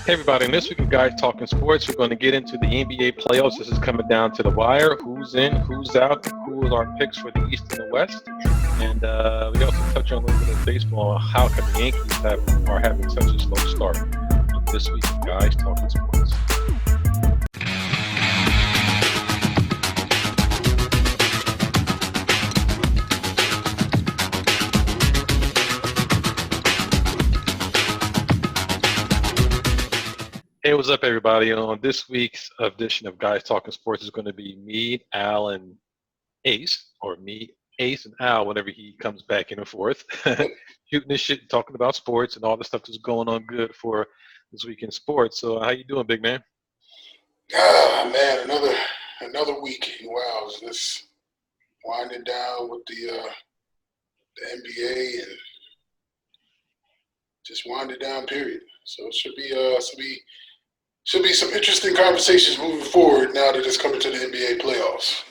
Hey everybody, in this week of Guys Talking Sports, we're going to get into the NBA playoffs. This is coming down to the wire. Who's in, who's out, who are our picks for the East and the West. And we also touch on a little bit of baseball. How come the Yankees are having such a slow start on this week of Guys Talking Sports? Hey, what's up, everybody? On this week's edition of Guys Talking Sports is going to be me, Al, and Ace, or me, Ace, and Al, whenever he comes back in and forth, shooting this shit, talking about sports and all the stuff that's going on good for this week in sports. So, how you doing, big man? Ah, man, another week. Wow, it's just winding down with the NBA and just winding down. Period. So it should be some interesting conversations moving forward now that it's coming to the NBA playoffs.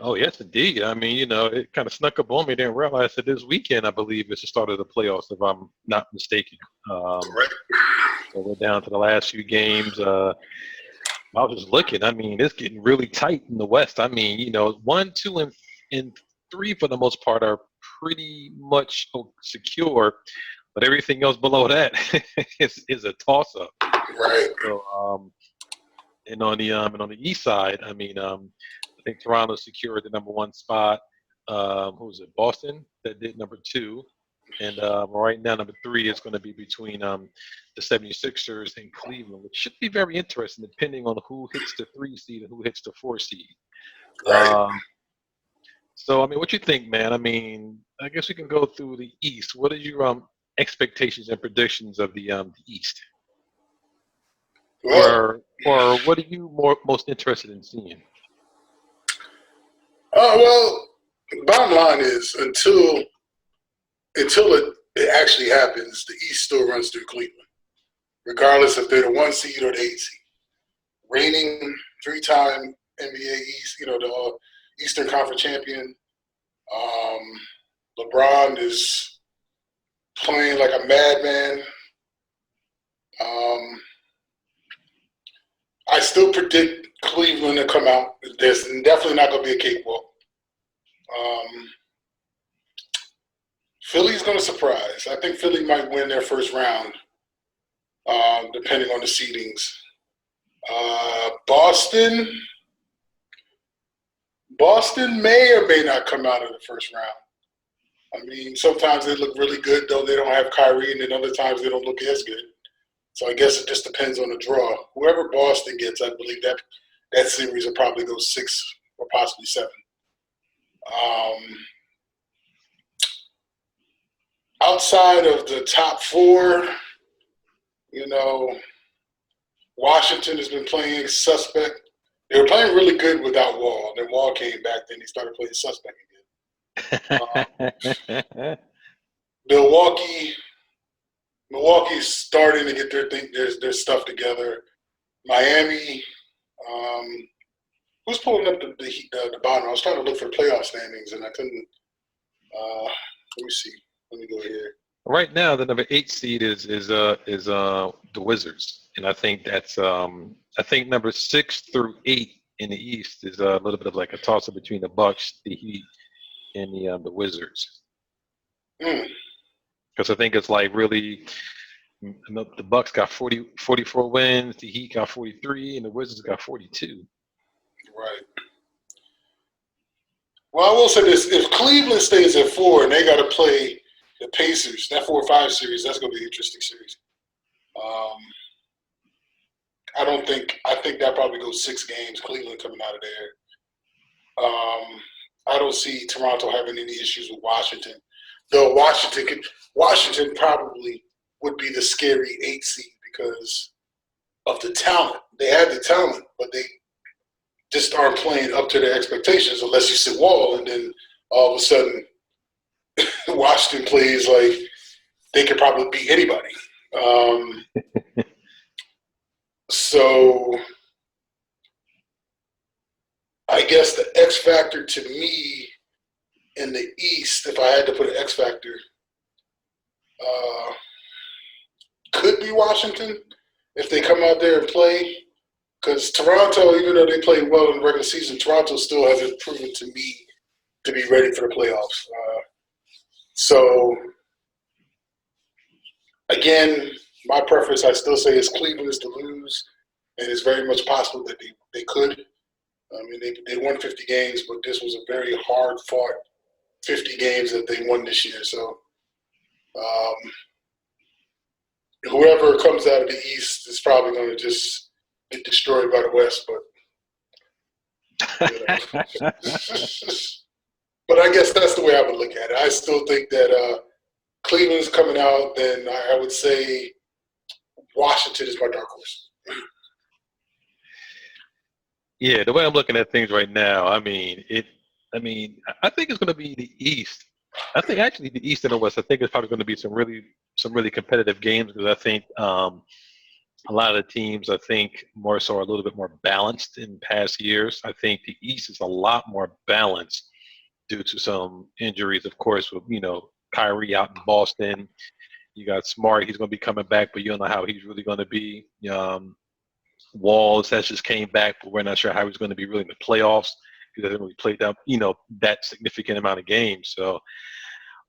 Oh, yes, indeed. I mean, it kind of snuck up on me. Didn't realize that this weekend, I believe, is the start of the playoffs, if I'm not mistaken. Correct. So we're down to the last few games. I was just looking. I mean, it's getting really tight in the West. I mean, 1, 2, and 3 for the most part are pretty much secure, but everything else below that is a toss-up. Right. So, and on the East side, I mean, I think Toronto secured the number 1 spot. Who was it? Boston that did number 2. And right now, number 3 is going to be between the 76ers and Cleveland, which should be very interesting depending on who hits the 3 seed and who hits the 4 seed. Right. So, I mean, what you think, man? I mean, I guess we can go through the East. What are your expectations and predictions of the East? Well, or what are you most interested in seeing? well, bottom line is until it actually happens, the East still runs through Cleveland, regardless if they're the 1 seed or the 8 seed. Reigning 3-time NBA East, the Eastern Conference champion. LeBron is playing like a madman. I still predict Cleveland to come out. There's definitely not going to be a cakewalk. Philly's going to surprise. I think Philly might win their first round, depending on the seedings. Boston may or may not come out of the first round. I mean, sometimes they look really good, though they don't have Kyrie, and then other times they don't look as good. So I guess it just depends on the draw. Whoever Boston gets, I believe that series will probably go 6 or possibly 7. Outside of the top 4, Washington has been playing suspect. They were playing really good without Wall. Then Wall came back, then he started playing suspect again. Milwaukee's starting to get their stuff together. Miami, who's pulling up the bottom? I was trying to look for playoff standings, and I couldn't. Let me see. Let me go here. Right now, the number 8 seed is the Wizards, and I think that's I think number 6 through 8 in the East is a little bit of like a toss-up between the Bucks, the Heat, and the Wizards. Because I think it's like really the Bucks got 44 wins, the Heat got 43, and the Wizards got 42. Right. Well, I will say this: if Cleveland stays at 4 and they got to play the Pacers, that 4 or 5 series, that's going to be an interesting series. I think that probably goes 6 games. Cleveland coming out of there. I don't see Toronto having any issues with Washington. Though Washington probably would be the scary 8 seed because of the talent. They have the talent, but they just aren't playing up to their expectations unless you sit Wall, and then all of a sudden Washington plays like they could probably beat anybody. So I guess the X factor to me in the East, if I had to put an X factor, could be Washington if they come out there and play. Because Toronto, even though they played well in the regular season, Toronto still hasn't proven to me to be ready for the playoffs. So, again, my preference, I still say, is Cleveland is to lose, and it's very much possible that they could. I mean, they won 50 games, but this was a very hard-fought 50 games that they won this year. So, whoever comes out of the East is probably going to just get destroyed by the West. But, but I guess that's the way I would look at it. I still think that Cleveland's coming out. Then I would say Washington is my dark horse. Yeah, the way I'm looking at things right now, I think it's going to be the East. I think actually the East and the West. I think it's probably going to be some really competitive games because I think a lot of the teams, I think, more so are a little bit more balanced in past years. I think the East is a lot more balanced due to some injuries, of course, with Kyrie out in Boston. You got Smart; he's going to be coming back, but you don't know how he's really going to be. Walls that just came back, but we're not sure how he's going to be really in the playoffs. He hasn't really played that significant amount of games. So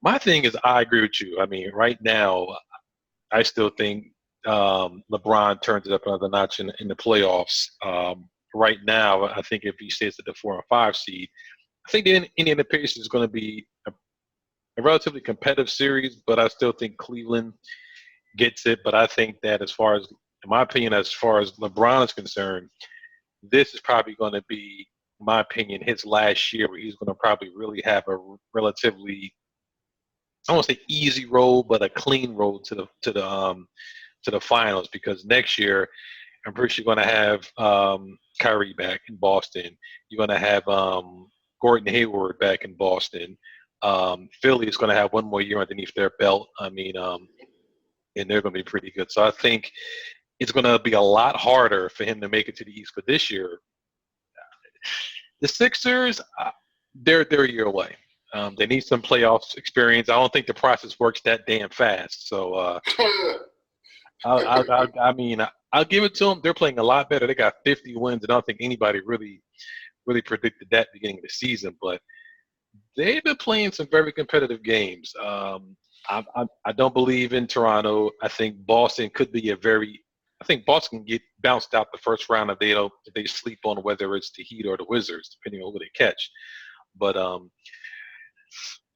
my thing is, I agree with you. I mean, right now, I still think LeBron turns it up another notch in the playoffs. Right now, I think if he stays at the 4 and 5 seed, I think the Indiana Pacers is going to be a relatively competitive series, but I still think Cleveland gets it. But I think that in my opinion, as far as LeBron is concerned, this is probably going to be, in my opinion, his last year where he's going to probably really have a relatively, I won't say easy road, but a clean road to the finals, because next year I'm pretty sure you're going to have Kyrie back in Boston. You're going to have Gordon Hayward back in Boston. Philly is going to have one more year underneath their belt. And they're going to be pretty good. So I think it's going to be a lot harder for him to make it to the East. But this year, the Sixers, they're a year away. They need some playoffs experience. I don't think the process works that damn fast. So I'll give it to them. They're playing a lot better. They got 50 wins, and I don't think anybody really predicted that beginning of the season. But they've been playing some very competitive games. I don't believe in Toronto. I think Boston could be I think Boston can get bounced out the first round if they sleep on whether it's the Heat or the Wizards, depending on who they catch. But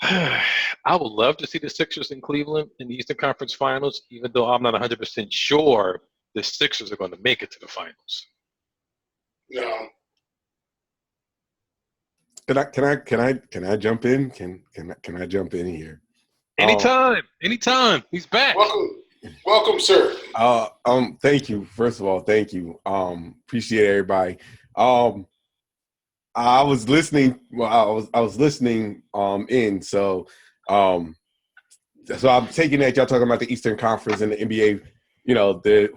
I would love to see the Sixers in Cleveland in the Eastern Conference Finals, even though I'm not 100% sure the Sixers are going to make it to the finals. No. Can I jump in? Can I jump in here? Anytime. He's back. Welcome, sir. Thank you. First of all, thank you. Appreciate everybody. I was listening. Well, I was listening in. So I'm taking that y'all talking about the Eastern Conference and the NBA.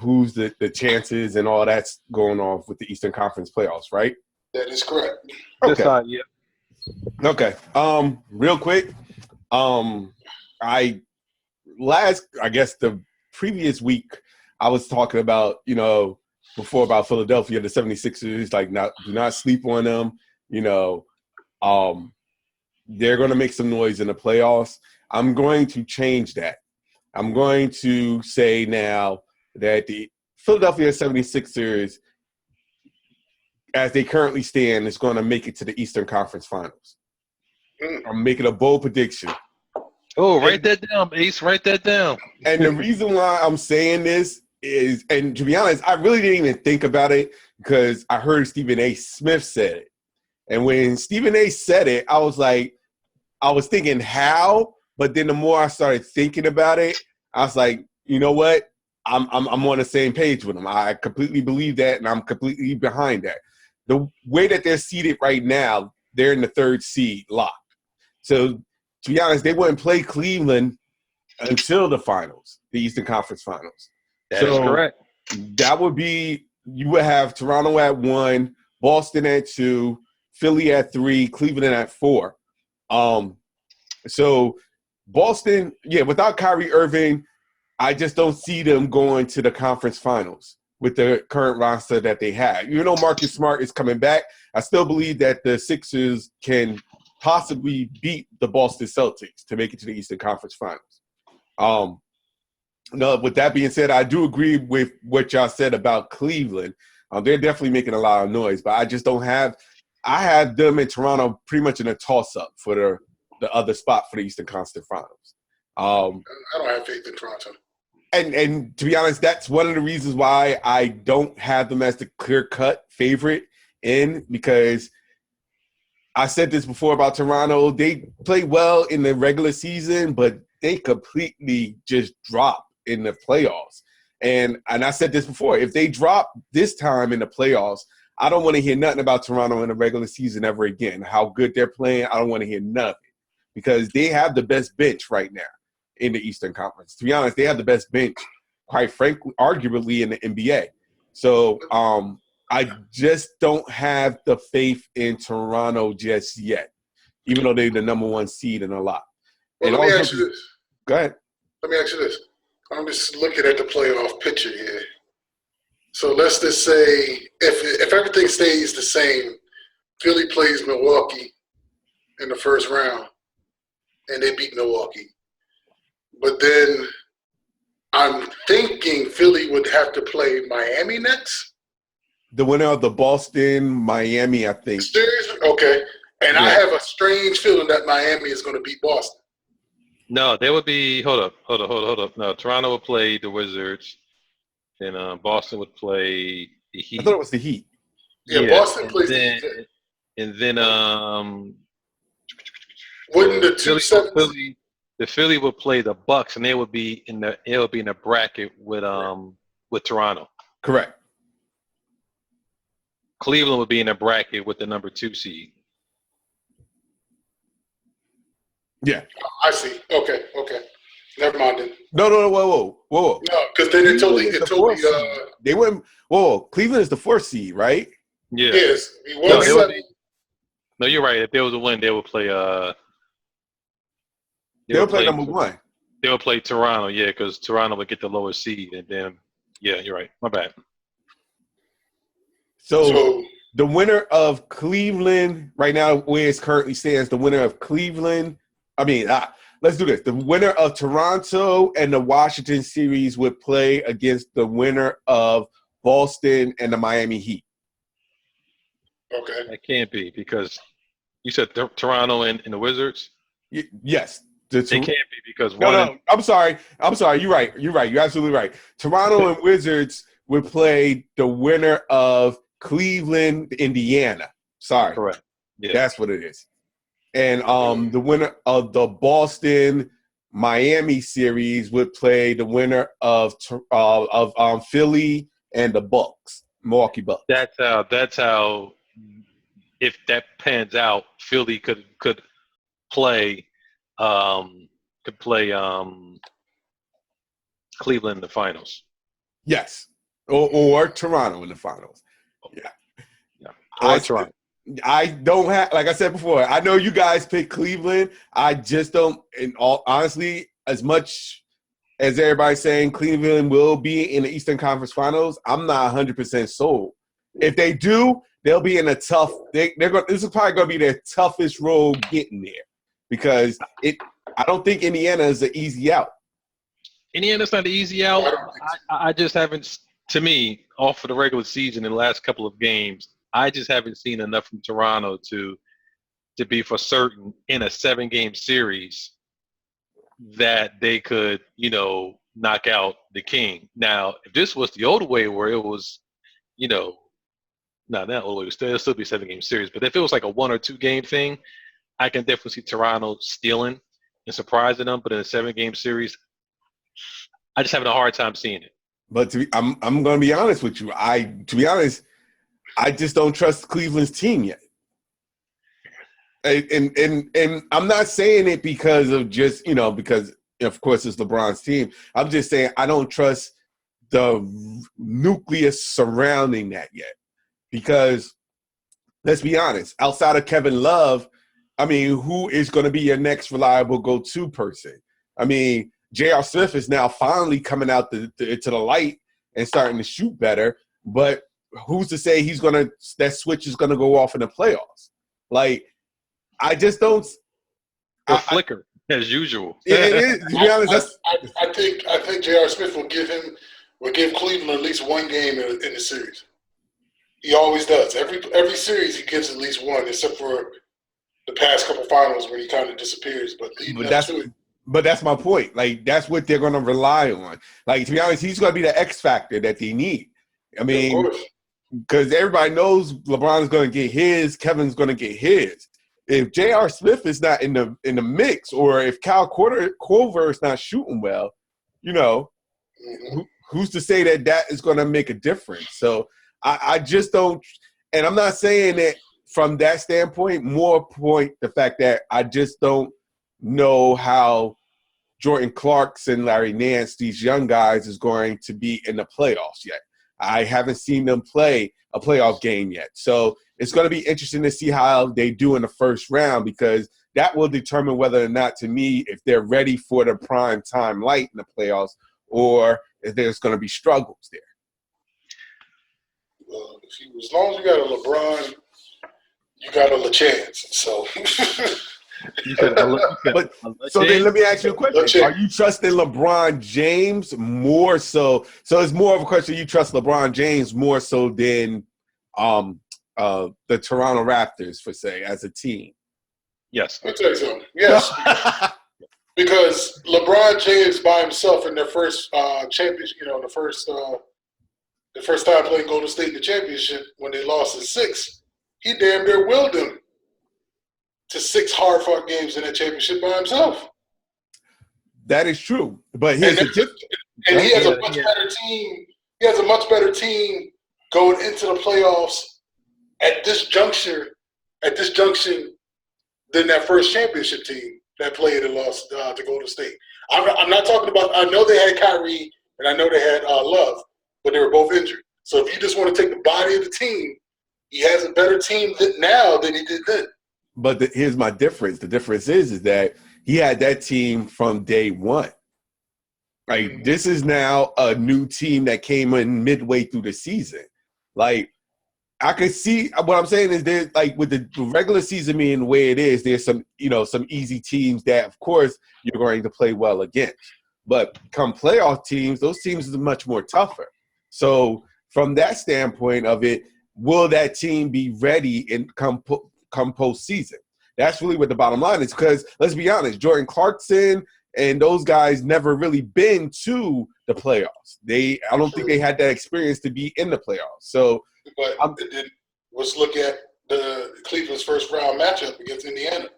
Who's the chances and all that's going on with the Eastern Conference playoffs, right? That is correct. Okay. Yeah. Okay. Real quick. I guess the previous week I was talking about, before about Philadelphia, the 76ers, do not sleep on them. They're going to make some noise in the playoffs. I'm going to change that. I'm going to say now that the Philadelphia 76ers, as they currently stand, is going to make it to the Eastern Conference Finals. I'm making a bold prediction. Oh, write that down, Ace. Write that down. And the reason why I'm saying this is, and to be honest, I really didn't even think about it because I heard Stephen A. Smith said it. And when Stephen A. said it, I was thinking how, but then the more I started thinking about it, I was like, you know what? I'm on the same page with him. I completely believe that, and I'm completely behind that. The way that they're seated right now, they're in the 3rd seed locked. So, to be honest, they wouldn't play Cleveland until the finals, the Eastern Conference Finals. That is correct. That would be, you would have Toronto at 1, Boston at 2, Philly at 3, Cleveland at 4. So Boston, without Kyrie Irving, I just don't see them going to the conference finals with the current roster that they have. Even though Marcus Smart is coming back, I still believe that the Sixers can possibly beat the Boston Celtics to make it to the Eastern Conference Finals. No, with that being said, I do agree with what y'all said about Cleveland. They're definitely making a lot of noise, but I just don't have – I have them in Toronto pretty much in a toss-up for the other spot for the Eastern Conference Finals. I don't have faith in Toronto. And to be honest, that's one of the reasons why I don't have them as the clear-cut favorite in, because I said this before about Toronto. They play well in the regular season, but they completely just drop in the playoffs. And I said this before, if they drop this time in the playoffs, I don't want to hear nothing about Toronto in the regular season ever again. How good they're playing, I don't want to hear nothing, because they have the best bench right now in the Eastern Conference. To be honest, they have the best bench, quite frankly, arguably in the NBA. So I just don't have the faith in Toronto just yet, even though they're the number one seed in a lot. Well, And let me also, ask you this. go ahead. Let me ask you this. I'm just looking at the playoff picture here. So let's just say if everything stays the same, Philly plays Milwaukee in the first round, and they beat Milwaukee. But then I'm thinking Philly would have to play Miami next. The winner of the Boston-Miami, I think. Seriously? Okay. And I have a strange feeling that Miami is going to beat Boston. No, they would be. Hold up. No, Toronto would play the Wizards, and Boston would play the Heat. I thought it was the Heat. Yeah, Boston plays the Heat. And then wouldn't the two sevens? The Philly would play the Bucks, and they would be in the bracket with Toronto. Correct. Cleveland would be in a bracket with the number 2 seed. Yeah. I see. Okay. Never mind then. No, whoa. No, because then it totally they went. Whoa, Cleveland is the 4th seed, right? Yeah. Yes. No, you're right. If there was a win, they would play. They would play number 1. They would play Toronto, yeah, because Toronto would get the lower seed, and then you're right. My bad. So the winner of Cleveland right now, where it currently stands, the winner of Cleveland. Let's do this. The winner of Toronto and the Washington series would play against the winner of Boston and the Miami Heat. Okay. That can't be, because you said Toronto and the Wizards? Yes. They can't be, because I'm sorry. You're right. You're absolutely right. Toronto and Wizards would play the winner of Cleveland, Indiana. Sorry. Correct. Yeah. That's what it is. And the winner of the Boston Miami series would play the winner of Philly and the Bucks, Milwaukee Bucks. That's how. If that pans out, Philly could play Cleveland in the finals. Yes, or Toronto in the finals. Yeah. Or Toronto. I don't have, like I said before, I know you guys pick Cleveland. I just don't, in all honestly, as much as everybody's saying Cleveland will be in the Eastern Conference Finals, I'm not 100% sold. If they do, they'll be in a tough. This is probably going to be their toughest road getting there, because I don't think Indiana is an easy out. Indiana's not an easy out. I just haven't. To me, off of the regular season in the last couple of games, I just haven't seen enough from Toronto to be for certain in a 7-game series that they could, knock out the King. Now, if this was the old way where it was, not old way, it'll still be a 7-game series. But if it was like a 1 or 2 game thing, I can definitely see Toronto stealing and surprising them. But in a 7-game series, I just having a hard time seeing it. But I'm going to be honest with you. To be honest, I just don't trust Cleveland's team yet. And I'm not saying it because of just, because, of course, it's LeBron's team. I'm just saying I don't trust the nucleus surrounding that yet. Because, let's be honest, outside of Kevin Love, who is going to be your next reliable go-to person? J.R. Smith is now finally coming out to the light and starting to shoot better. But who's to say that switch is gonna go off in the playoffs? Like, I just don't. Or flicker as usual. It is. To be honest, I think J.R. Smith will give Cleveland at least one game in the series. He always does. Every series he gives at least one, except for the past couple finals when he kind of disappears. But that's my point. Like, that's what they're going to rely on. Like, to be honest, he's going to be the X factor that they need. I mean, because everybody knows LeBron's going to get his, Kevin's going to get his. If J.R. Smith is not in the mix, or if Kyle Korver is not shooting well, who's to say that is going to make a difference? So I just don't, and I'm not saying that from that standpoint, more point the fact that I just don't know how Jordan Clarkson, Larry Nance, these young guys is going to be in the playoffs yet. I haven't seen them play a playoff game yet. So it's going to be interesting to see how they do in the first round, because that will determine whether or not, to me, if they're ready for the prime time light in the playoffs, or if there's going to be struggles there. Well, as long as you got a LeBron, you got a chance. So, so then let me ask you a question: are you trusting LeBron James more so? So it's more of a question: you trust LeBron James more so than the Toronto Raptors, for say, as a team? Yes, I'll tell you something. Yes, because LeBron James by himself in their first championship, the first time playing Golden State in the championship, when they lost in 6, he damn near willed them to 6 hard-fought games in that championship by himself. That is true, but he has a much better team. He has a much better team going into the playoffs at this junction than that first championship team that played and lost to Golden State. I'm not talking about. I know they had Kyrie and I know they had Love, but they were both injured. So if you just want to take the body of the team, he has a better team now than he did then. But here's my difference. The difference is that he had that team from day one. Like, this is now a new team that came in midway through the season. Like, I can see what I'm saying is there's, like, with the regular season being the way it is, there's some easy teams that, of course, you're going to play well against. But come playoff teams, those teams are much more tougher. So from that standpoint of it, will that team be ready and come postseason? That's really what the bottom line is, because let's be honest, Jordan Clarkson and those guys never really been to the playoffs. I don't think they had that experience to be in the playoffs. So, but let's look at the Cleveland's first round matchup against Indiana.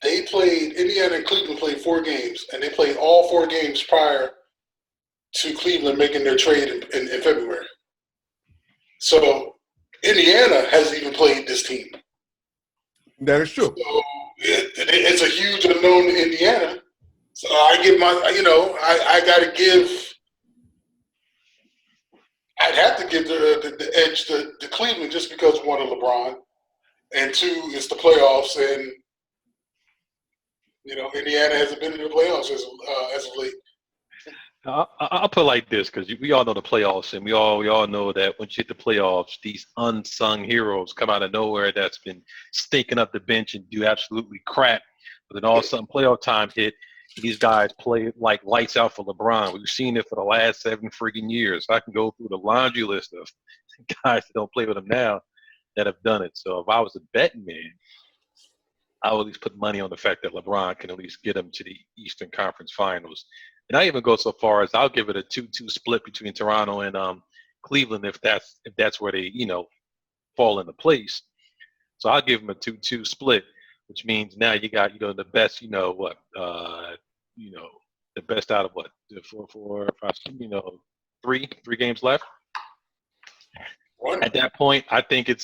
Indiana and Cleveland played 4 games, and they played all 4 games prior to Cleveland making their trade in February. So Indiana hasn't even played this team. That is true. So it's a huge unknown to Indiana. So I'd have to give the edge to Cleveland, just because, 1, of LeBron, and 2, it's the playoffs, and Indiana hasn't been in the playoffs as of late. I'll put it like this, because we all know the playoffs, and we all know that once you hit the playoffs, these unsung heroes come out of nowhere that's been stinking up the bench and do absolutely crap. But then all of a sudden, playoff time hit, these guys play like lights out for LeBron. We've seen it for the last 7 freaking years. I can go through the laundry list of guys that don't play with him now that have done it. So if I was a betting man, I would at least put money on the fact that LeBron can at least get him to the Eastern Conference Finals. And I even go so far as I'll give it a 2-2 split between Toronto and Cleveland if that's where they fall into place. So I'll give them a 2-2 split, which means now you got the best the best out of what 4, 5, 3 games left. At that point, I think it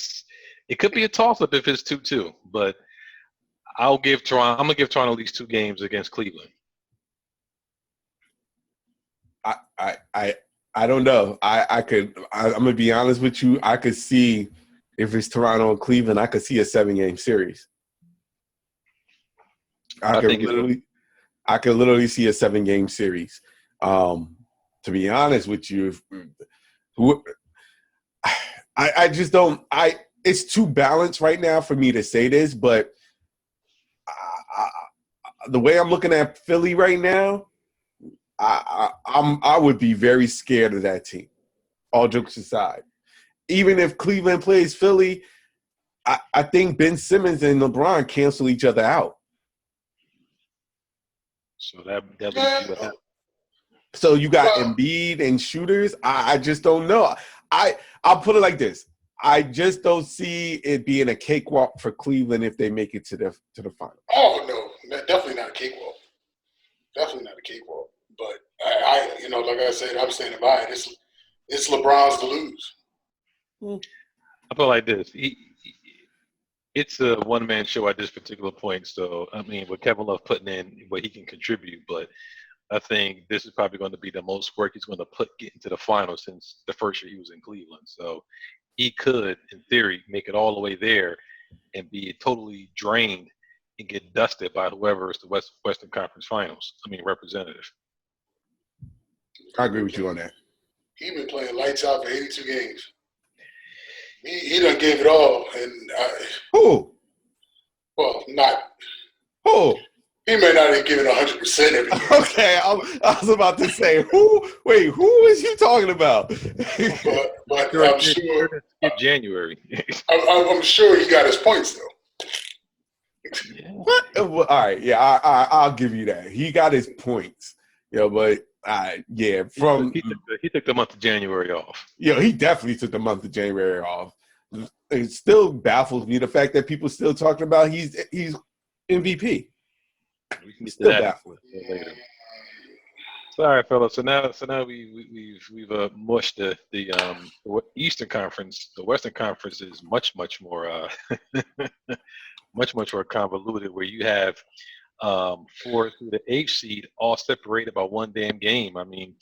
could be a toss-up if it's 2-2, but I'm gonna give Toronto at least 2 games against Cleveland. I don't know. I'm gonna be honest with you. I could see, if it's Toronto and Cleveland, I could see a 7-game series. I could literally see a 7-game series. To be honest with you, I just don't. It's too balanced right now for me to say this, but the way I'm looking at Philly right now, I would be very scared of that team. All jokes aside, even if Cleveland plays Philly, I think Ben Simmons and LeBron cancel each other out. So that leaves you with that. So you got Well, Embiid and shooters. I just don't know. I'll put it like this. I just don't see it being a cakewalk for Cleveland if they make it to the final. oh no, definitely not a cakewalk. Definitely not a cakewalk. But like I said, I'm standing by it. It's LeBron's to lose. I feel like this. It's a one-man show at this particular point. So, I mean, with Kevin Love putting in what he can contribute, but I think this is probably going to be the most work he's going to get into the final since the first year he was in Cleveland. So he could, in theory, make it all the way there and be totally drained and get dusted by whoever is the Western Conference Finals. I mean, representative. I agree with you on that. He been playing lights out for 82 games. He done gave it all, and Who? well, not. Who? He may not have given 100% every year. Okay, I was about to say who. Wait, who is you talking about? but I'm sure. Skip January. I'm sure he got his points though. Yeah. What? Well, all right, yeah, I'll give you that. He got his points, but yeah, from he took the month of January off. he definitely took the month of January off. It still baffles me the fact that people still talking about he's MVP. We can get Still to that baffling. later. So, all right, fellas. So now we've mushed the Eastern Conference. The Western Conference is much more much more convoluted, where you have 4 through the 8th seed all separated by one damn game. I mean,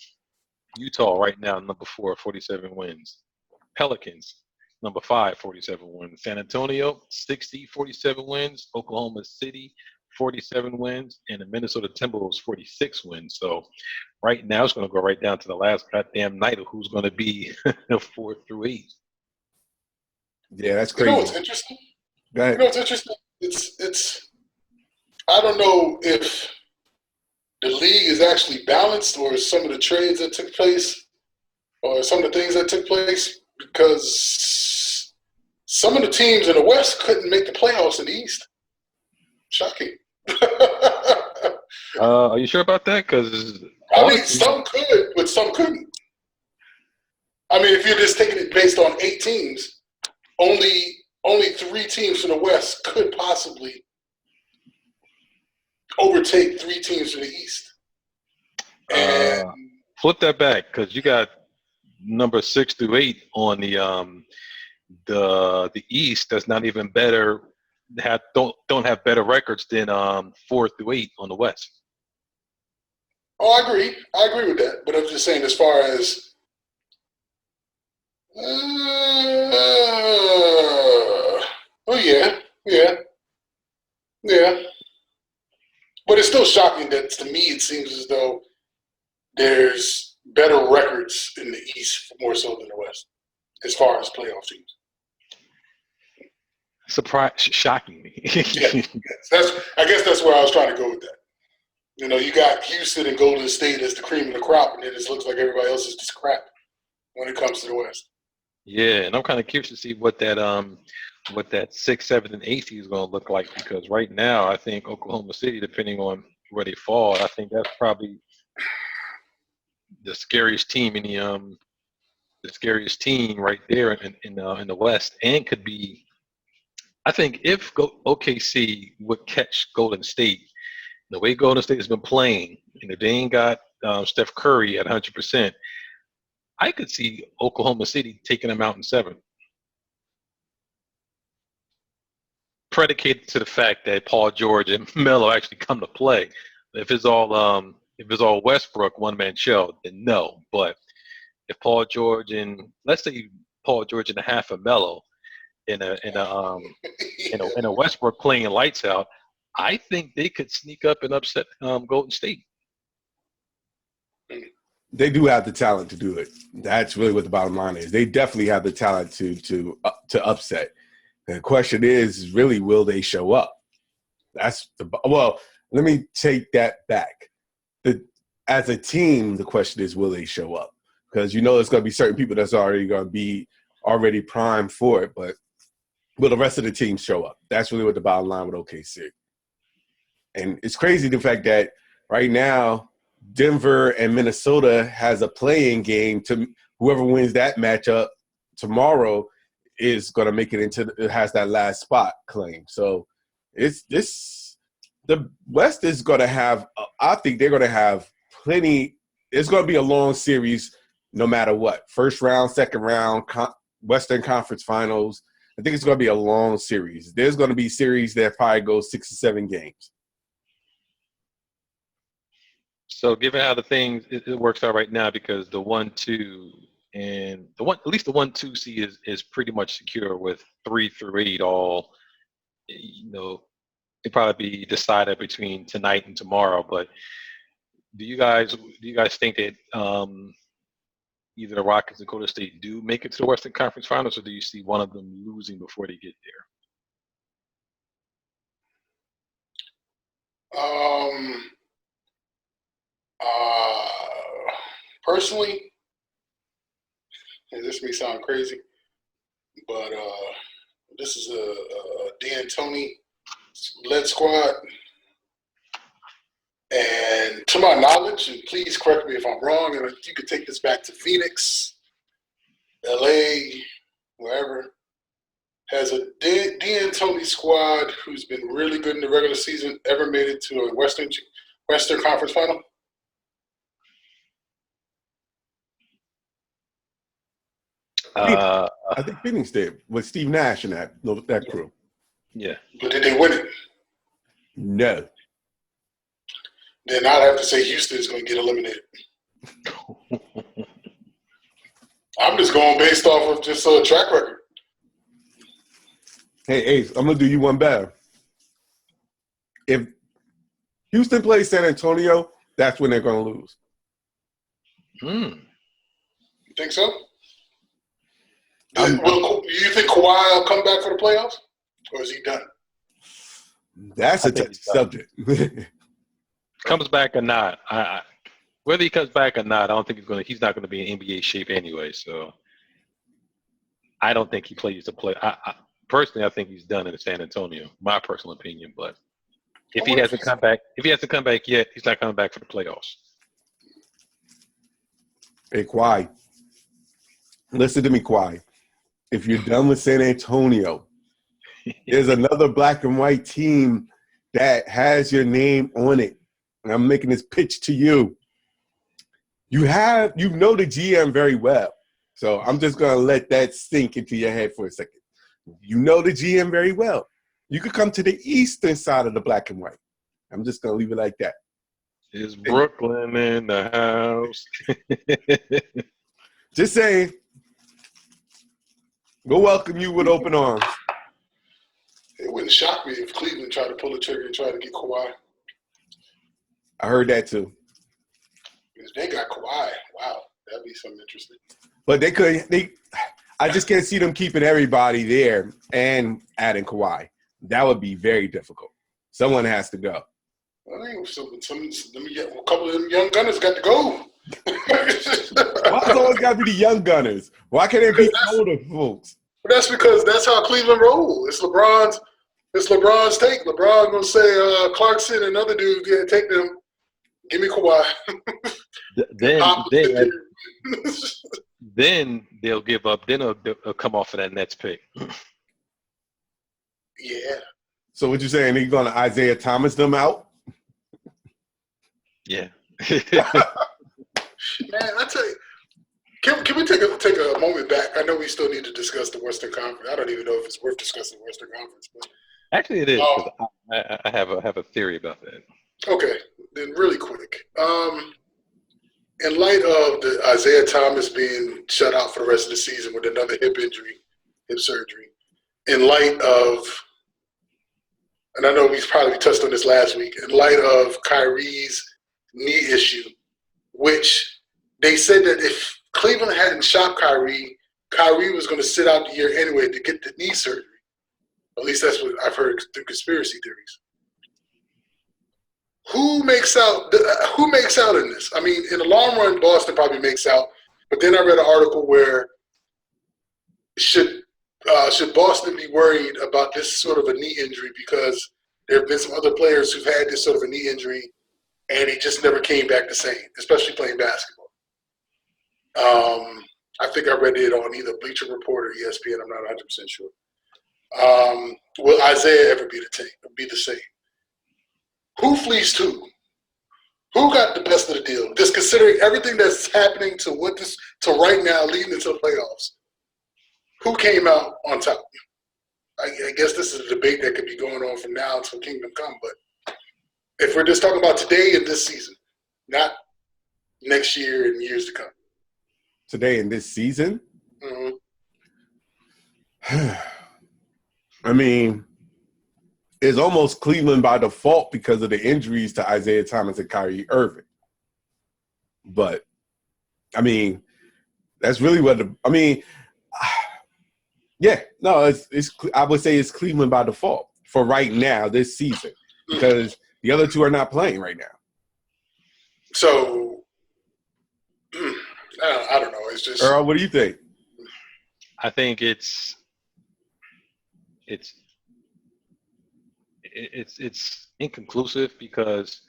Utah right now number 4, 47 wins. Pelicans number 5, 47 wins. San Antonio 60, 47 wins. Oklahoma City 47 wins, and the Minnesota Timberwolves 46 wins. So right now it's going to go right down to the last goddamn night of who's going to be 4 through 8. Yeah, that's You crazy. know what's interesting? Go ahead. You know what's interesting? It's. I don't know if the league is actually balanced, or some of the trades that took place, or some of the things that took place, because some of the teams in the West couldn't make the playoffs in the East. Shocking. Are you sure about that? Because I mean, some could, but some couldn't. I mean, if you're just taking it based on 8 teams, only 3 teams from the West could possibly overtake 3 teams from the East. And flip that back, because you got number 6 through 8 on the East. That's not even better. Don't have better records than 4 through 8 on the West. Oh, I agree with that. But I'm just saying, as far as yeah. But it's still shocking that, to me, it seems as though there's better records in the East more so than the West, as far as playoff teams. Shocking me. Yeah, I guess that's where I was trying to go with that. You got Houston and Golden State as the cream of the crop, and it just looks like everybody else is just crap when it comes to the West. Yeah, and I'm kind of curious to see what that 6th, 7th, and 8th seed is going to look like, because right now I think Oklahoma City, depending on where they fall, I think that's probably the scariest team in the scariest team right there in the West, and could be. I think if OKC would catch Golden State, the way Golden State has been playing, and if they ain't got Steph Curry at 100%, I could see Oklahoma City taking them out in 7. Predicated to the fact that Paul George and Melo actually come to play. If it's all Westbrook one-man show, then no. But if Paul George and let's say Paul George and a half of Melo in a Westbrook playing lights out, I think they could sneak up and upset Golden State. They do have the talent to do it. That's really what the bottom line is. They definitely have the talent to upset. The question is, really, will they show up? Well. Let me take that back. As a team, the question is, will they show up? Because there's going to be certain people that's already going to be already primed for it, but will the rest of the team show up? That's really what the bottom line with OKC. And it's crazy the fact that right now Denver and Minnesota has a play-in game. To whoever wins that matchup tomorrow is going to make it has that last spot claim. So it's this. The West is going to have – I think they're going to have plenty – it's going to be a long series no matter what. First round, second round, Western Conference Finals. I think it's going to be a long series. There's going to be series that probably go 6 or 7 games. So given how the things it works out right now, because the 1-2 and at least the 1-2 seed is pretty much secure with 3 through 8 all, it'd probably be decided between tonight and tomorrow. But do you guys think that either the Rockets and Golden State do make it to the Western Conference Finals, or do you see one of them losing before they get there? Personally, and this may sound crazy, but this is a D'Antoni-led squad. And to my knowledge, and please correct me if I'm wrong, and you could take this back to Phoenix, LA, wherever, has a D'Antoni squad who's been really good in the regular season ever made it to a Western Conference Final? I think Phoenix did with Steve Nash and that crew. Yeah. But did they win it? No. Then I'd have to say Houston is going to get eliminated. I'm just going based off of just a track record. Hey, Ace, I'm going to do you one better. If Houston plays San Antonio, that's when they're going to lose. You think so? Do you think Kawhi will come back for the playoffs? Or is he done? That's a touchy subject. Comes back or not, whether he comes back or not, I don't think he's not going to be in NBA shape anyway. So I don't think he plays the play. Personally, I think he's done in San Antonio. My personal opinion, but if he hasn't come back yet, he's not coming back for the playoffs. Hey, Kawhi, listen to me, Kawhi. If you're done with San Antonio, there's another black and white team that has your name on it. And I'm making this pitch to you. You know the GM very well. So I'm just going to let that sink into your head for a second. You know the GM very well. You could come to the eastern side of the black and white. I'm just going to leave it like that. Is Brooklyn in the house? Just saying. We'll welcome you with open arms. It wouldn't shock me if Cleveland tried to pull the trigger and try to get Kawhi. I heard that too. Because they got Kawhi. Wow, that'd be something interesting. But I just can't see them keeping everybody there and adding Kawhi. That would be very difficult. Someone has to go. I think a couple of them young gunners got to go. Why does it always got to be the young gunners? Why can't it be the older folks? That's because that's how Cleveland roll. It's LeBron's take. LeBron gonna say Clarkson and other dudes take them. Give me Kawhi. Then they'll give up. Then they'll come off of that Nets pick. Yeah. So what you saying? They're going to Isaiah Thomas them out? Yeah. Man, I tell you, can we take a moment back? I know we still need to discuss the Western Conference. I don't even know if it's worth discussing the Western Conference, but actually, it is. I have a theory about that. Okay, then really quick. In light of the Isaiah Thomas being shut out for the rest of the season with another hip surgery, in light of and I know we probably touched on this last week, in light of Kyrie's knee issue, which they said that if Cleveland hadn't shopped Kyrie, Kyrie was going to sit out the year anyway to get the knee surgery. At least that's what I've heard through conspiracy theories. Who makes out? Who makes out in this? I mean, in the long run, Boston probably makes out. But then I read an article where should Boston be worried about this sort of a knee injury because there have been some other players who've had this sort of a knee injury and he just never came back the same, especially playing basketball. I think I read it on either Bleacher Report or ESPN. I'm not 100% sure. Will Isaiah ever be the same? Who fleeced who? Who got the best of the deal? Just considering everything that's happening to right now, leading into the playoffs, who came out on top? I guess this is a debate that could be going on from now until Kingdom Come. But if we're just talking about today and this season, not next year and years to come. Today and this season? Mm-hmm. I mean, it's almost Cleveland by default because of the injuries to Isaiah Thomas and Kyrie Irving. But, I mean, that's really what I would say it's Cleveland by default for right now this season because the other two are not playing right now. So, I don't know. It's just Earl, what do you think? I think it's inconclusive because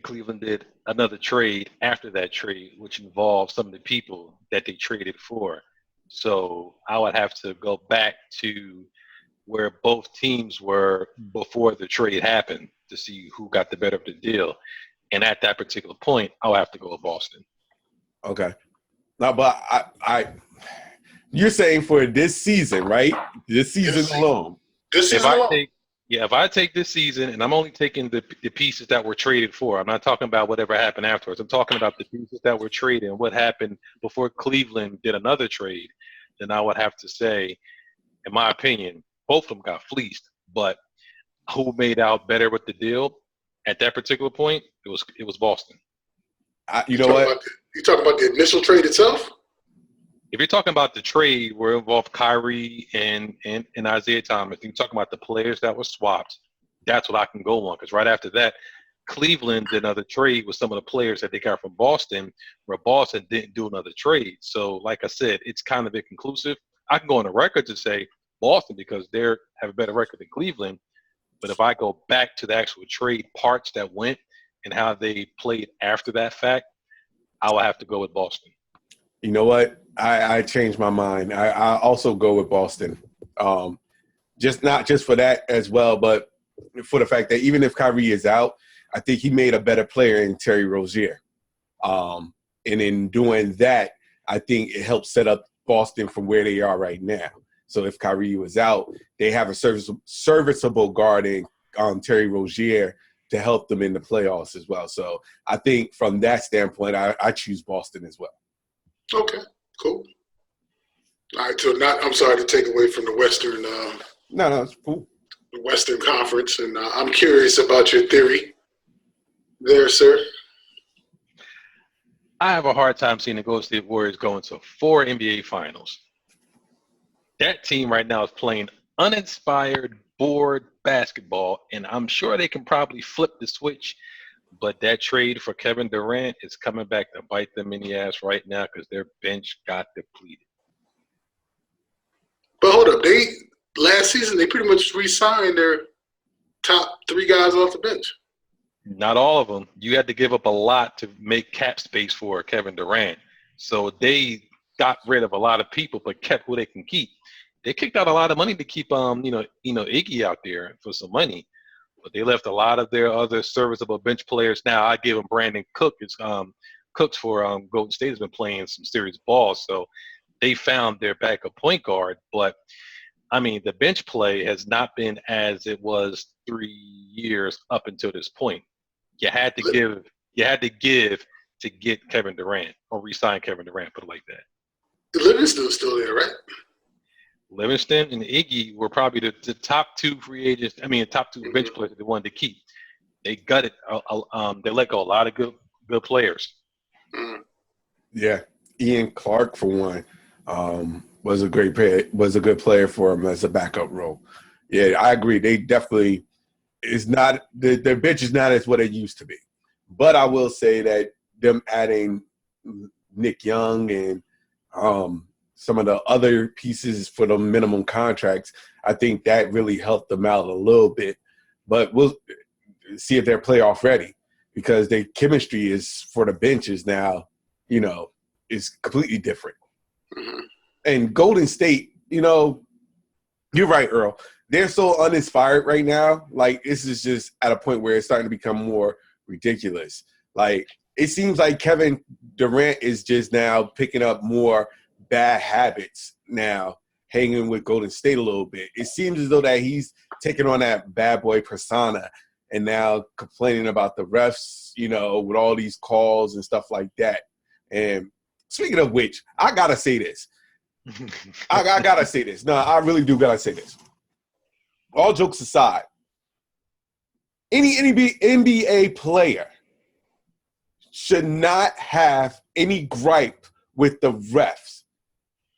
Cleveland did another trade after that trade, which involved some of the people that they traded for. So I would have to go back to where both teams were before the trade happened to see who got the better of the deal. And at that particular point, I'll have to go with Boston. Okay. Now, but you're saying for this season, right? This season alone. This season alone. If I take this season, and I'm only taking the pieces that were traded for, I'm not talking about whatever happened afterwards. I'm talking about the pieces that were traded and what happened before Cleveland did another trade, then I would have to say, in my opinion, both of them got fleeced. But who made out better with the deal at that particular point? It was Boston. You know what? You talking about the initial trade itself? If you're talking about the trade where it involved Kyrie and Isaiah Thomas, you're talking about the players that were swapped, that's what I can go on. Because right after that, Cleveland did another trade with some of the players that they got from Boston, where Boston didn't do another trade. So, like I said, it's kind of inconclusive. I can go on the record to say Boston because they have a better record than Cleveland. But if I go back to the actual trade parts that went and how they played after that fact, I will have to go with Boston. You know what? I changed my mind. I also go with Boston. Not just for that as well, but for the fact that even if Kyrie is out, I think he made a better player in Terry Rozier. And in doing that, I think it helps set up Boston from where they are right now. So if Kyrie was out, they have a serviceable guard in Terry Rozier to help them in the playoffs as well. So I think from that standpoint, I choose Boston as well. Okay, cool. All right, so I'm sorry to take away from the Western. No, it's cool. The Western Conference, and I'm curious about your theory there, sir. I have a hard time seeing the Golden State Warriors going to 4 NBA Finals. That team right now is playing uninspired, bored basketball, and I'm sure they can probably flip the switch. But that trade for Kevin Durant is coming back to bite them in the ass right now because their bench got depleted. But hold up, last season they pretty much re-signed their top 3 guys off the bench. Not all of them. You had to give up a lot to make cap space for Kevin Durant. So they got rid of a lot of people, but kept who they can keep. They kicked out a lot of money to keep Iggy out there for some money. But they left a lot of their other serviceable bench players. Now I give them Brandon Cook. Cooks for Golden State has been playing some serious ball, so they found their backup point guard. But I mean, the bench play has not been as it was 3 years up until this point. You had to give to get Kevin Durant or re-sign Kevin Durant. Put it like that. Livingston's still there, right? Livingston and Iggy were probably the top two free agents. I mean, the top two bench players that they wanted to keep. They gutted. They let go a lot of good players. Yeah, Ian Clark for one was a great player. Was a good player for him as a backup role. Yeah, I agree. They definitely is not their bench is not as what it used to be. But I will say that them adding Nick Young and some of the other pieces for the minimum contracts, I think that really helped them out a little bit. But we'll see if they're playoff ready because their chemistry is for the benches now, is completely different. And Golden State, you're right, Earl. They're so uninspired right now. Like, this is just at a point where it's starting to become more ridiculous. Like, it seems like Kevin Durant is just now picking up more bad habits now, hanging with Golden State a little bit. It seems as though that he's taking on that bad boy persona and now complaining about the refs, with all these calls and stuff like that. And speaking of which, I got to say this. I got to say this. No, I really do got to say this. All jokes aside, any NBA player should not have any gripe with the refs,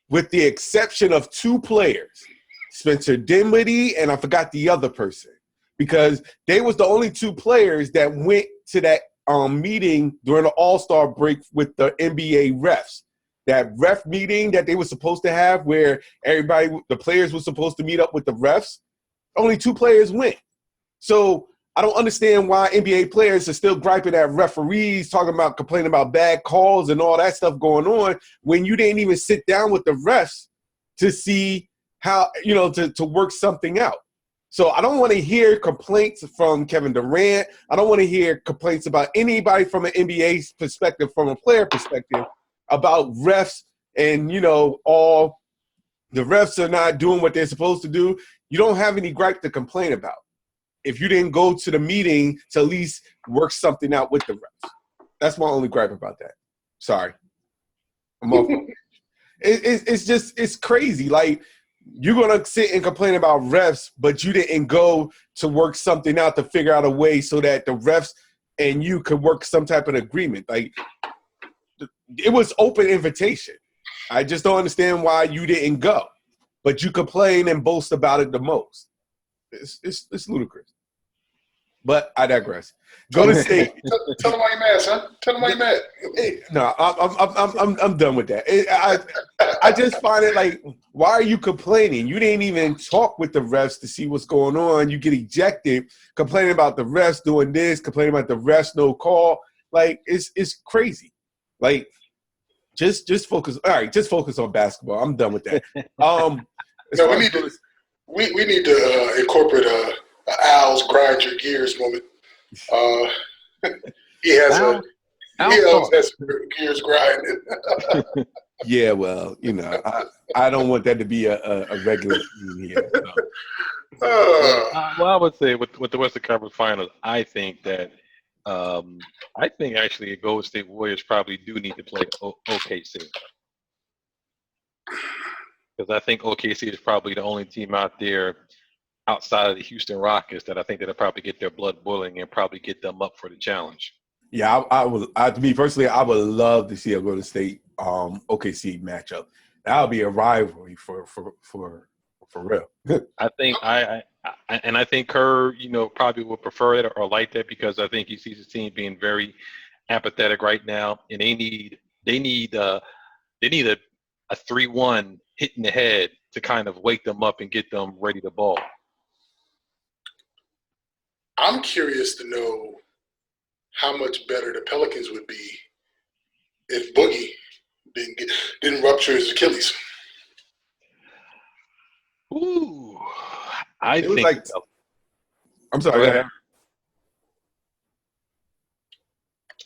with the exception of two players, Spencer Dinwiddie and I forgot the other person, because they was the only two players that went to that meeting during the All-Star break with the NBA refs. That ref meeting that they were supposed to have where the players were supposed to meet up with the refs, only two players went. So I don't understand why NBA players are still griping at referees, complaining about bad calls and all that stuff going on when you didn't even sit down with the refs to see how, to work something out. So I don't want to hear complaints from Kevin Durant. I don't want to hear complaints about anybody from an NBA perspective, from a player perspective, about refs and, all the refs are not doing what they're supposed to do. You don't have any gripe to complain about if you didn't go to the meeting to at least work something out with the refs. That's my only gripe about that. Sorry. I'm off. It's crazy. Like, you're going to sit and complain about refs, but you didn't go to work something out to figure out a way so that the refs and you could work some type of agreement. Like, it was open invitation. I just don't understand why you didn't go, but you complain and boast about it the most. It's ludicrous. But I digress. Golden State. Tell them why you're mad, son. Tell them why you're mad. No, I'm done with that. I just find it like, why are you complaining? You didn't even talk with the refs to see what's going on. You get ejected, complaining about the refs doing this, complaining about the refs no call. Like, it's crazy. Like, just focus. All right, just focus on basketball. I'm done with that. We need to incorporate a Al's grind your gears moment. He has gears grinding. Yeah, well, I don't want that to be a regular thing here. So. Well, I would say with the Western Conference Finals, I think that actually the Golden State Warriors probably do need to play OKC. Because I think OKC is probably the only team out there outside of the Houston Rockets that I think that'll probably get their blood boiling and probably get them up for the challenge. Yeah, to me personally, I would love to see a Golden State OKC matchup. That would be a rivalry for real. I think I think Kerr, probably would prefer it or like that because I think he sees his team being very apathetic right now, and they need a 3-1 hit in the head to kind of wake them up and get them ready to ball. I'm curious to know how much better the Pelicans would be if Boogie didn't rupture his Achilles. Ooh, I'm sorry.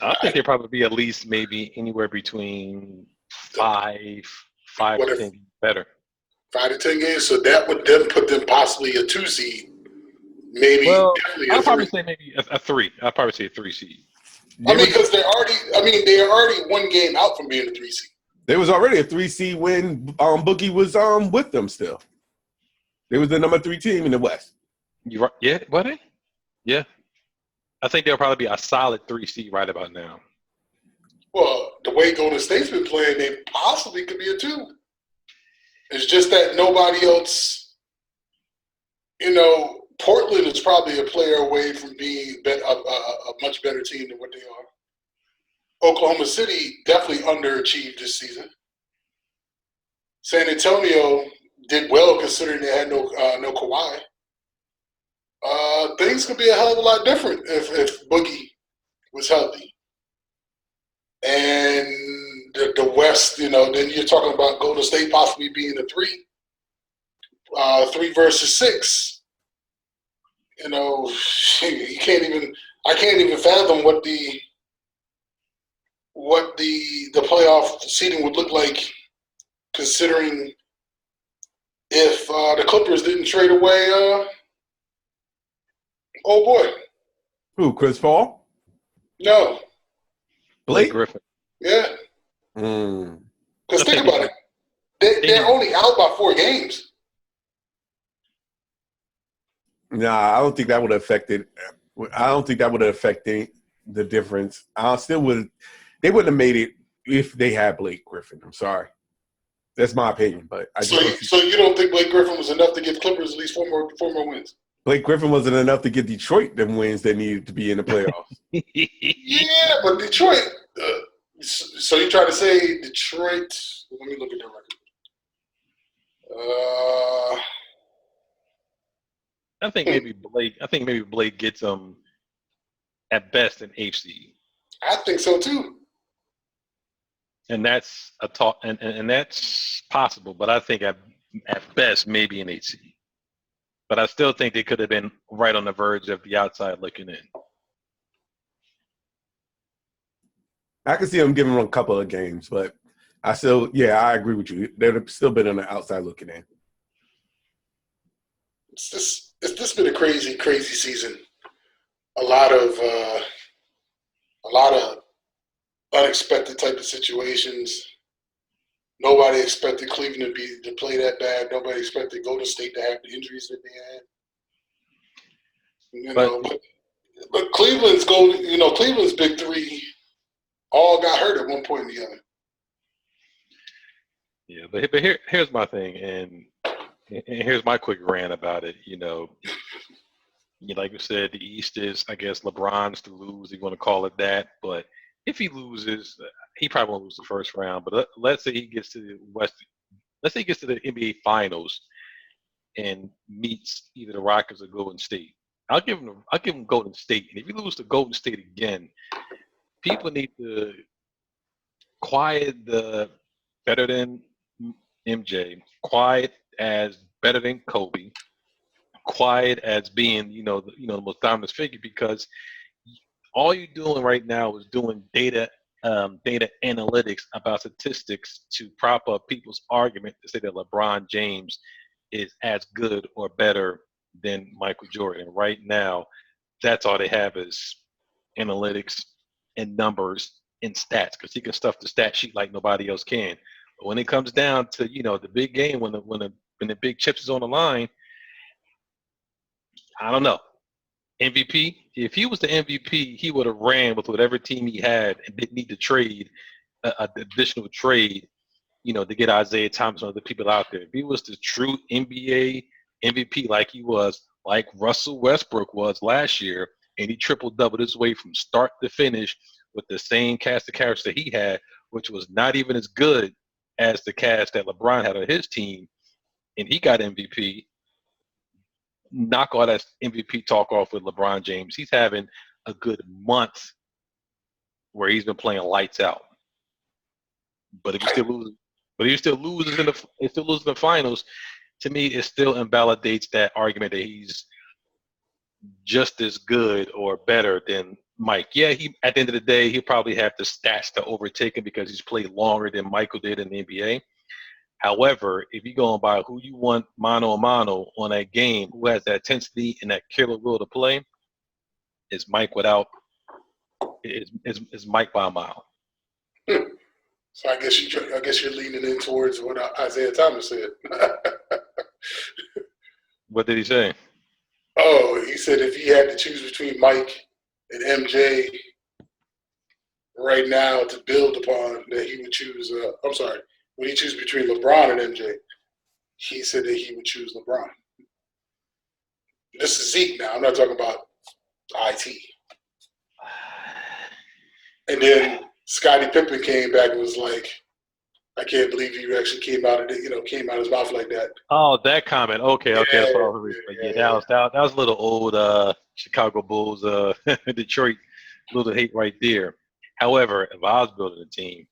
I think they'd probably be at least maybe anywhere between 5 to 10 games better. 5 to 10 games, so that would then put them possibly a 2 seed. Maybe definitely a 3. I'll probably say maybe a 3. I'll probably say a 3 seed. Because they're already 1 game out from being a 3 seed. There was already a 3 seed when Boogie was with them still. They was the number 3 team in the West. You right? Yeah, were they? Yeah. I think they'll probably be a solid 3 seed right about now. Well, the way Golden State's been playing, they possibly could be a 2. It's just that nobody else, Portland is probably a player away from being a much better team than what they are. Oklahoma City definitely underachieved this season. San Antonio did well considering they had no Kawhi. Things could be a hell of a lot different if Boogie was healthy. And the West, then you're talking about Golden State possibly being a 3. 3 versus 6. You can't even. I can't even fathom what the playoff seeding would look like, considering if the Clippers didn't trade away. Oh boy. Who? Chris Paul? No. Blake Griffin. Yeah. Because think about it. They're only out by 4 games. Nah, I don't think that would have affected. I don't think that would have affected the difference. I still would. They wouldn't have made it if they had Blake Griffin. I'm sorry. That's my opinion, but So you don't think Blake Griffin was enough to give Clippers at least 4 more wins? Blake Griffin wasn't enough to get Detroit them wins they needed to be in the playoffs. Yeah, but Detroit. So you're trying to say Detroit? Let me look at their record. I think maybe Blake gets them at best an HC. I think so too. And that's a talk, and that's possible. But I think at best maybe an HC. But I still think they could have been right on the verge of the outside looking in. I can see them giving them a couple of games, but I agree with you. They'd have still been on the outside looking in. It's just been a crazy, crazy season. A lot of unexpected type of situations. Nobody expected Cleveland to play that bad. Nobody expected Golden State to have the injuries that they had. But Cleveland's Cleveland's big 3 all got hurt at one point or the other. Yeah, but here's my thing, and here's my quick rant about it. Like you said, the East is, I guess, LeBron's to lose. You want to call it that, but if he loses, he probably won't lose the first round. But let's say he gets to the West. Let's say he gets to the NBA Finals and meets either the Rockets or Golden State. I'll give him Golden State. And if you lose to Golden State again, people need to quiet the better than MJ, quiet as better than Kobe, quiet as being the most dominant figure, because all you're doing right now is doing data analytics about statistics to prop up people's argument to say that LeBron James is as good or better than Michael Jordan. And right now, that's all they have is analytics and numbers and stats, because he can stuff the stat sheet like nobody else can. But when it comes down to the big game, when the big chips is on the line, I don't know. MVP, if he was the MVP, he would have ran with whatever team he had and didn't need to trade an additional trade, to get Isaiah Thomas and other people out there. If he was the true NBA MVP like he was, like Russell Westbrook was last year, and he triple-doubled his way from start to finish with the same cast of characters that he had, which was not even as good as the cast that LeBron had on his team, and he got MVP, knock all that MVP talk off with LeBron James. He's having a good month where he's been playing lights out. But if he still loses in the finals, to me, it still invalidates that argument that he's just as good or better than Mike. Yeah, he at the end of the day, he'll probably have the stats to overtake him because he's played longer than Michael did in the NBA. However, if you're going by who you want mano a mano on that game, who has that intensity and that killer will to play, is Mike is Mike by a mile. So I guess you're leaning in towards what Isaiah Thomas said. What did he say? Oh, he said if he had to choose between Mike and MJ right now to build upon, that he would choose. I'm sorry, when he choose between LeBron and MJ, he said that he would choose LeBron. This is Zeke now. I'm not talking about IT. And then Scottie Pippen came back and was like, "I can't believe you actually came out of came out of his mouth like that." Oh, that comment. Okay, Yeah, that's what I was. Yeah, that was a little old Chicago Bulls, Detroit, little hate right there. However, if I was building a team,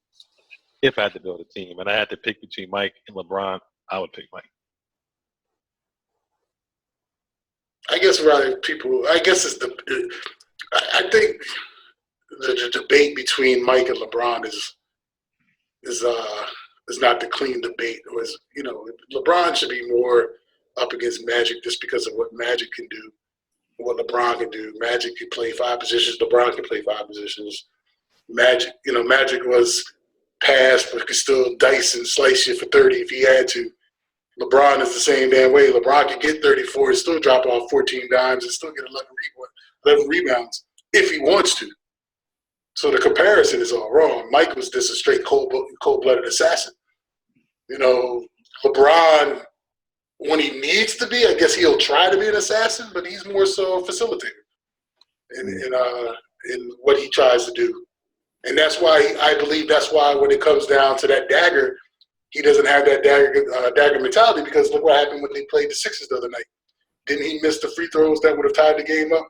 if I had to build a team and I had to pick between Mike and LeBron, I would pick Mike. I guess rather people. I guess it's the. I think the debate between Mike and LeBron is not the clean debate. It was, LeBron should be more up against Magic just because of what Magic can do, what LeBron can do. Magic can play 5 positions. LeBron can play 5 positions. Magic was pass, but could still dice and slice you for 30 if he had to. LeBron is the same damn way. LeBron can get 34 and still drop off 14 dimes and still get 11 rebounds if he wants to. So the comparison is all wrong. Mike was just a straight cold-blooded assassin. LeBron, when he needs to be, I guess he'll try to be an assassin, but he's more so a facilitator in what he tries to do. And that's why I believe when it comes down to that dagger, he doesn't have that dagger mentality, because look what happened when they played the Sixers the other night. Didn't he miss the free throws that would have tied the game up?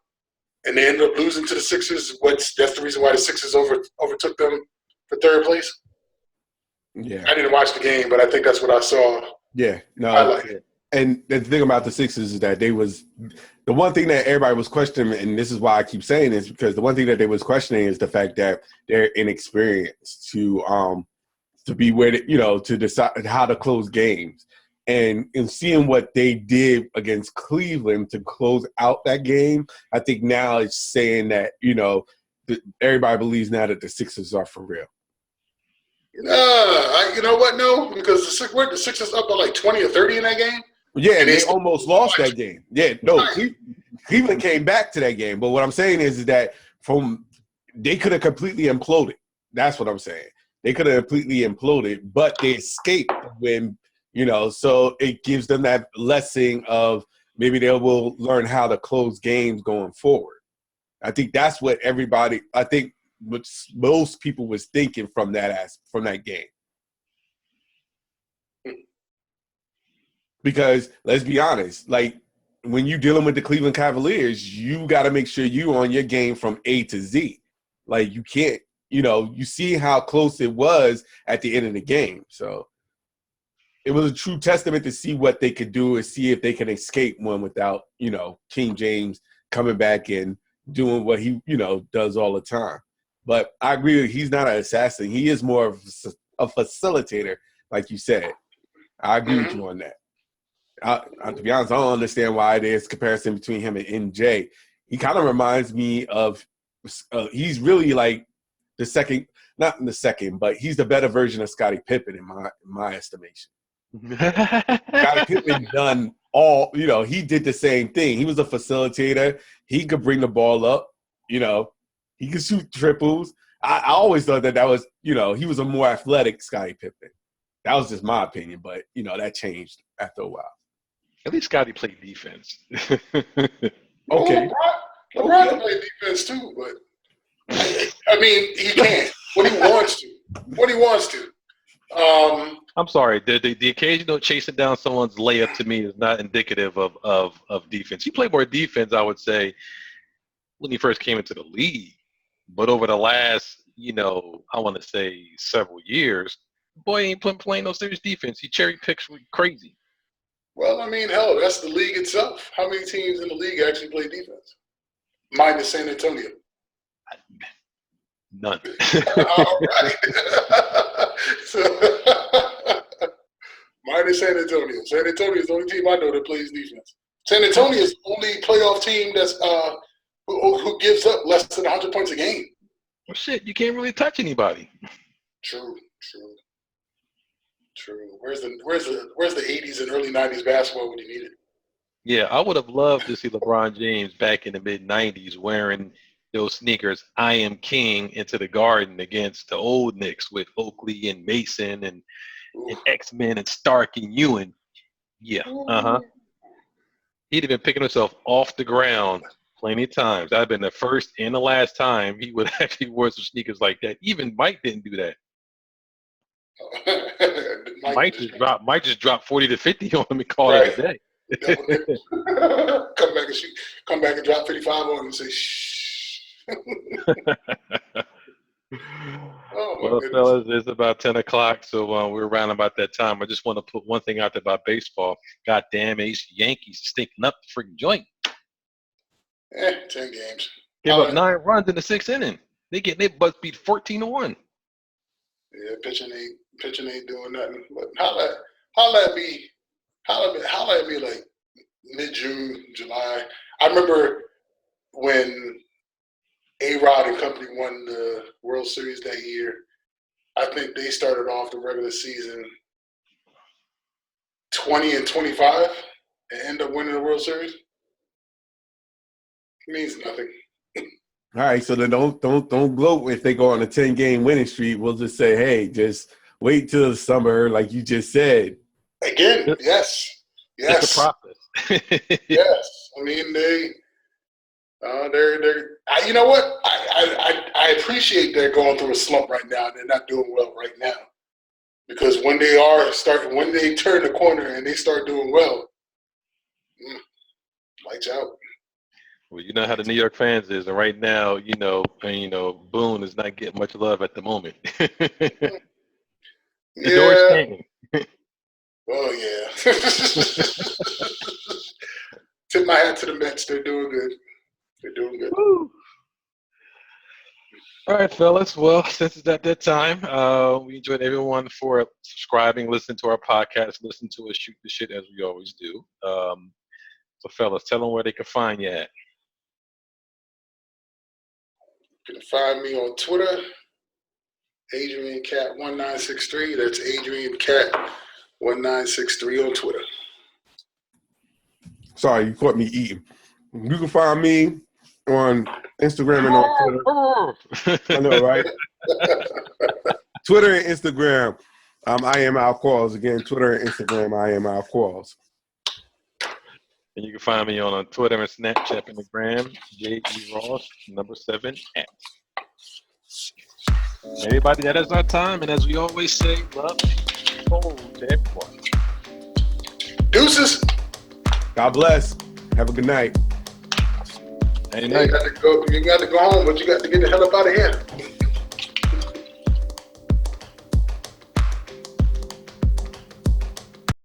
And they ended up losing to the Sixers. That's the reason why the Sixers overtook them for 3rd place. Yeah, I didn't watch the game, but I think that's what I saw. Yeah, no. And the thing about the Sixers is that the one thing that everybody was questioning, and this is why I keep saying this, because the one thing that they was questioning is the fact that they're inexperienced to be where to decide how to close games. And in seeing what they did against Cleveland to close out that game, I think now it's saying that, everybody believes now that the Sixers are for real. You know what? No, because the Sixers up by like 20 or 30 in that game. Yeah, and they almost lost that game. Yeah, no, Cleveland came back to that game. But what I'm saying is that they could have completely imploded. That's what I'm saying. They could have completely imploded, but they escaped when, so it gives them that lesson of maybe they will learn how to close games going forward. I think that's what most people was thinking from that game. Because let's be honest, like when you're dealing with the Cleveland Cavaliers, you got to make sure you're on your game from A to Z. Like you can't, you see how close it was at the end of the game. So it was a true testament to see what they could do and see if they can escape one without, King James coming back and doing what he, does all the time. But I agree with he's not an assassin. He is more of a facilitator, like you said. I agree with you on that. To be honest, I don't understand why there's comparison between him and MJ. He kind of reminds me of he's really like the second, not in the second, but he's the better version of Scottie Pippen in my estimation. Scottie Pippen done all, he did the same thing. He was a facilitator. He could bring the ball up, he could shoot triples. I always thought that was, he was a more athletic Scottie Pippen. That was just my opinion, but, that changed after a while. At least Scottie played defense. Okay. LeBron can play defense too, but I mean, he can't when he wants to. I'm sorry. The occasional chasing down someone's layup to me is not indicative of defense. He played more defense, I would say, when he first came into the league. But over the last, I want to say several years, boy ain't playing no serious defense. He cherry picks crazy. Well, I mean, hell, that's the league itself. How many teams in the league actually play defense? Minus San Antonio. None. All right. Minus San Antonio. San Antonio is the only team I know that plays defense. San Antonio is the only playoff team that's who gives up less than 100 points a game. Well, shit, you can't really touch anybody. True. Where's the 80s and early 90s basketball when you need it? Yeah, I would have loved to see LeBron James back in the mid '90s wearing those sneakers. I am king into the Garden against the old Knicks with Oakley and Mason and X-Men and Stark and Ewan. Yeah, he'd have been picking himself off the ground plenty of times. That'd have been the first and the last time he would actually wear some sneakers like that. Even Mike didn't do that. Mike just dropped 40 to 50 on him and called it a day. Come back and drop 55 on him and say, shh. Well, fellas, it's about 10 o'clock, so we're around about that time. I just want to put one thing out there about baseball. Goddamn, Ace Yankees stinking up the freaking joint. 10 games. Give up 9 runs in the 6th inning. They butts beat 14-1. Yeah, pitching ain't doing nothing. But holla at me like mid-June, July. I remember when A-Rod and company won the World Series that year. I think they started off the regular season 20-25 and end up winning the World Series. It means nothing. All right, so then don't gloat if they go on a 10-game winning streak. We'll just say, hey, just wait till the summer, like you just said. Again, yes. It's a process. Yes, I mean they're. You know what? I appreciate they're going through a slump right now. They're not doing well right now, because when they turn the corner and they start doing well, lights out. Well, you know how the New York fans is, and right now, Boone is not getting much love at the moment. The door's hanging. Oh yeah. Tip my hat to the Mets. They're doing good. Woo. All right, fellas. Well, since it's at that time, we enjoyed everyone for subscribing, listening to our podcast, listening to us shoot the shit as we always do. So, fellas, tell them where they can find you at. You can find me on Twitter, AdrianCat1963. That's AdrianCat1963 on Twitter. Sorry, you caught me eating. You can find me on Instagram and on Twitter. I know, right? Twitter and Instagram. I am Al Qualls. Again, Twitter and Instagram, I am Al Qualls. And you can find me on Twitter and Snapchat and the gram, JERoss7 at. Everybody, that is our time. And as we always say, love to everyone. Deuces. God bless. Have a good night. You got to go home, but you got to get the hell up out of here.